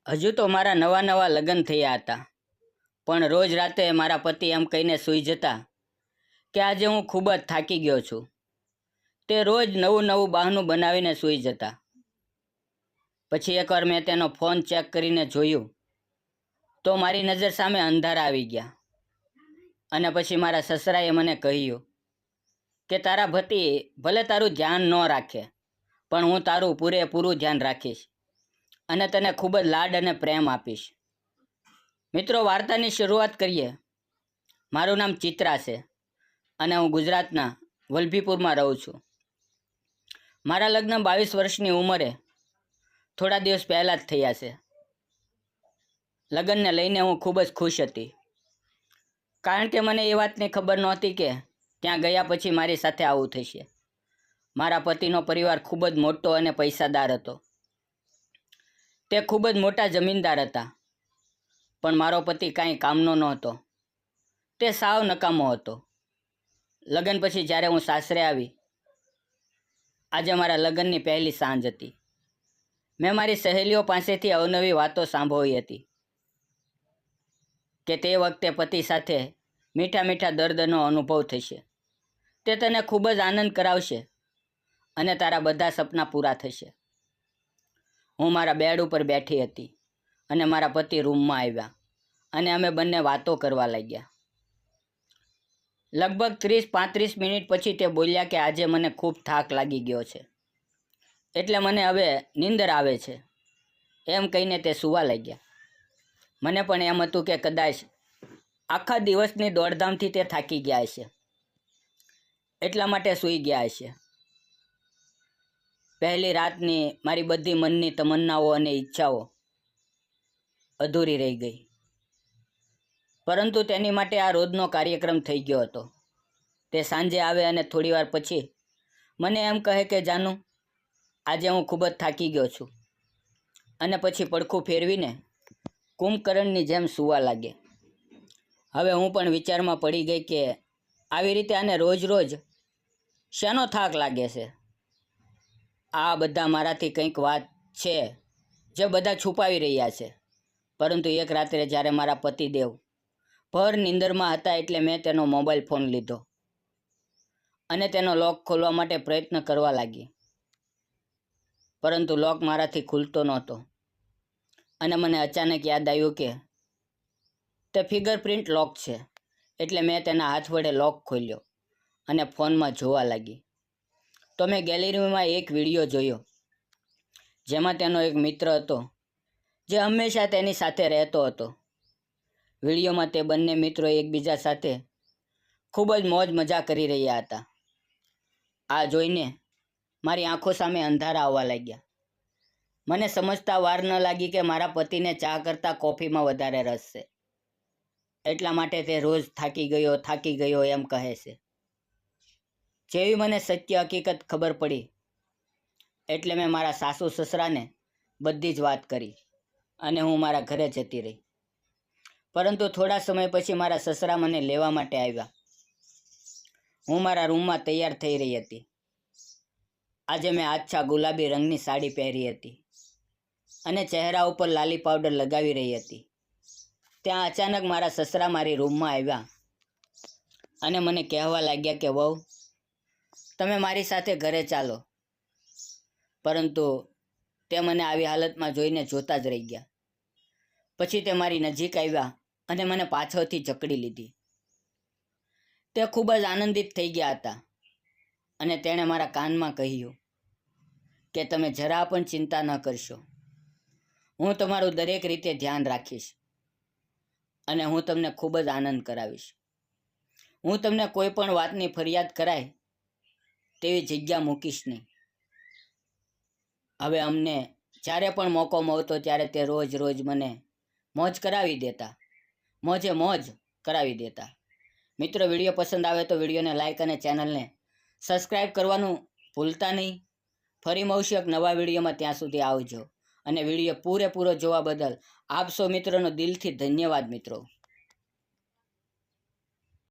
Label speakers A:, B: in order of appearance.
A: હજુ તો મારા નવા નવા લગ્ન થયા હતા, પણ રોજ રાતે મારા પતિ એમ કહીને સૂઈ જતા કે આજે હું ખૂબ જ થાકી ગયો છું. તે રોજ નવું નવું બહાનું બનાવીને સૂઈ જતા. પછી એકવાર મેં તેનો ફોન ચેક કરીને જોયું તો મારી નજર સામે અંધારા આવી ગયા. અને પછી મારા સસરાએ મને કહ્યું કે તારા પતિ ભલે તારું ધ્યાન ન રાખે, પણ હું તારું પૂરેપૂરું ધ્યાન રાખીશ અને તને ખૂબ જ લાડ અને પ્રેમ આપીશ. મિત્રો, વાર્તાની શરૂઆત કરીએ. મારું નામ ચિત્રા છે અને હું ગુજરાતના વલભીપુરમાં રહું છું. મારા લગ્ન 22 વર્ષની ઉંમરે થોડા દિવસ પહેલાં જ થયા છે. લગ્નને લઈને હું ખૂબ જ ખુશ હતી, કારણ કે મને એ વાતની ખબર નહોતી કે ત્યાં ગયા પછી મારી સાથે આવું થશે. મારા પતિનો પરિવાર ખૂબ જ મોટો અને પૈસાદાર હતો. તે ખૂબ જ મોટા જમીનદાર હતા, પણ મારો પતિ કાંઈ કામનો નહોતો. તે સાવ નકામો હતો. લગ્ન પછી જ્યારે હું સાસરે આવી, આજે મારા લગ્નની પહેલી સાંજ હતી. મેં મારી સહેલીઓ પાસેથી અવનવી વાતો સાંભળી હતી કે તે વખતે પતિ સાથે મીઠા મીઠા દર્દનો અનુભવ થશે. તે તને ખૂબ જ આનંદ કરાવશે અને તારા બધા સપના પૂરા થશે. હું મારા બેડ ઉપર બેઠી હતી અને મારા પતિ રૂમમાં આવ્યા અને અમે બંને વાતો કરવા લાગ્યા. લગભગ 30-35 મિનિટ પછી તે બોલ્યા કે આજે મને ખૂબ થાક લાગી ગયો છે, એટલે મને હવે નીંદર આવે છે. એમ કહીને તે સૂવા લાગ્યા. મને પણ એમ હતું કે કદાચ આખા દિવસની દોડધામથી તે થાકી ગયા હશે, એટલા માટે સૂઈ ગયા હશે. પહેલી રાતની મારી બધી મનની તમન્નાઓ અને ઈચ્છાઓ અધૂરી રહી ગઈ, પરંતુ તેની માટે આ રોજનો કાર્યક્રમ થઈ ગયો હતો. તે સાંજે આવે અને થોડીવાર પછી મને એમ કહે કે જાનુ, આજે હું ખૂબ જ થાકી ગયો છું, અને પછી પડખું ફેરવીને કુંભકર્ણની જેમ સૂવા લાગે. હવે હું પણ વિચારમાં પડી ગઈ કે આવી રીતે આને રોજ રોજ શાનો થાક લાગે છે. આ બધા મારાથી કંઈક વાત છે જે બધા છુપાવી રહ્યા છે. પરંતુ એક રાત્રે જ્યારે મારા પતિદેવ ભર નીંદરમાં હતા, એટલે મેં તેનો મોબાઈલ ફોન લીધો અને તેનો લોક ખોલવા માટે પ્રયત્ન કરવા લાગી. પરંતુ લોક મારાથી ખુલતો નહોતો અને મને અચાનક યાદ આવ્યું કે તે ફિંગરપ્રિન્ટ લોક છે. એટલે મેં તેના હાથ વડે લોક ખોલ્યો અને ફોનમાં જોવા લાગી. તો મેં ગેલેરીમાં એક વિડીયો જોયો, જેમાં તેનો એક મિત્ર હતો જે હંમેશા તેની સાથે રહેતો હતો. વિડીયોમાં તે બંને મિત્રો એકબીજા સાથે ખૂબ જ મોજ મજા કરી રહ્યા હતા. આ જોઈને મારી આંખો સામે અંધારા આવવા લાગ્યા. મને સમજતા વાર ન લાગી કે મારા પતિને ચા કરતાં કોફીમાં વધારે રસ છે, એટલા માટે તે રોજ થાકી ગયો એમ કહે છે. જેવી મને સત્ય હકીકત ખબર પડી, એટલે મેં મારા સાસુ સસરાને બધી જ વાત કરી અને હું મારા ઘરે જતી રહી. પરંતુ થોડા સમય પછી મારા સસરા મને લેવા માટે આવ્યા. હું મારા રૂમમાં તૈયાર થઈ રહી હતી. આજે મેં આછા ગુલાબી રંગની સાડી પહેરી હતી અને ચહેરા ઉપર લાલી પાવડર લગાવી રહી હતી. ત્યાં અચાનક મારા સસરા મારી રૂમમાં આવ્યા અને મને કહેવા લાગ્યા કે વહુ, તમે મારી સાથે ઘરે ચાલો. પરંતુ તે મને આવી હાલતમાં જોઈને જોતા જ રહી ગયા. પછી તે મારી નજીક આવ્યા અને મને પાછળથી જકડી લીધી. તે ખૂબ જ આનંદિત થઈ ગયા હતા અને તેણે મારા કાનમાં કહ્યું કે તમે જરા પણ ચિંતા ન કરશો, હું તમારું દરેક રીતે ધ્યાન રાખીશ અને હું તમને ખૂબ જ આનંદ કરાવીશ. હું તમને કોઈ પણ વાતની ફરિયાદ કરાય તેવી જગ્યા મૂકીશ નહીં. હવે અમને જ્યારે પણ મોકો મળતો ત્યારે તે રોજ રોજ મને મોજ કરાવી દેતા. મિત્રો, વિડીયો પસંદ આવે તો વિડીયોને લાઇક અને ચેનલને સબસ્ક્રાઈબ કરવાનું ભૂલતા નહીં. ફરી મળશું એક નવા વિડીયોમાં. ત્યાં સુધી આવજો અને વિડીયો પૂરેપૂરો જોવા બદલ આપ સૌ મિત્રોનો દિલથી ધન્યવાદ મિત્રો.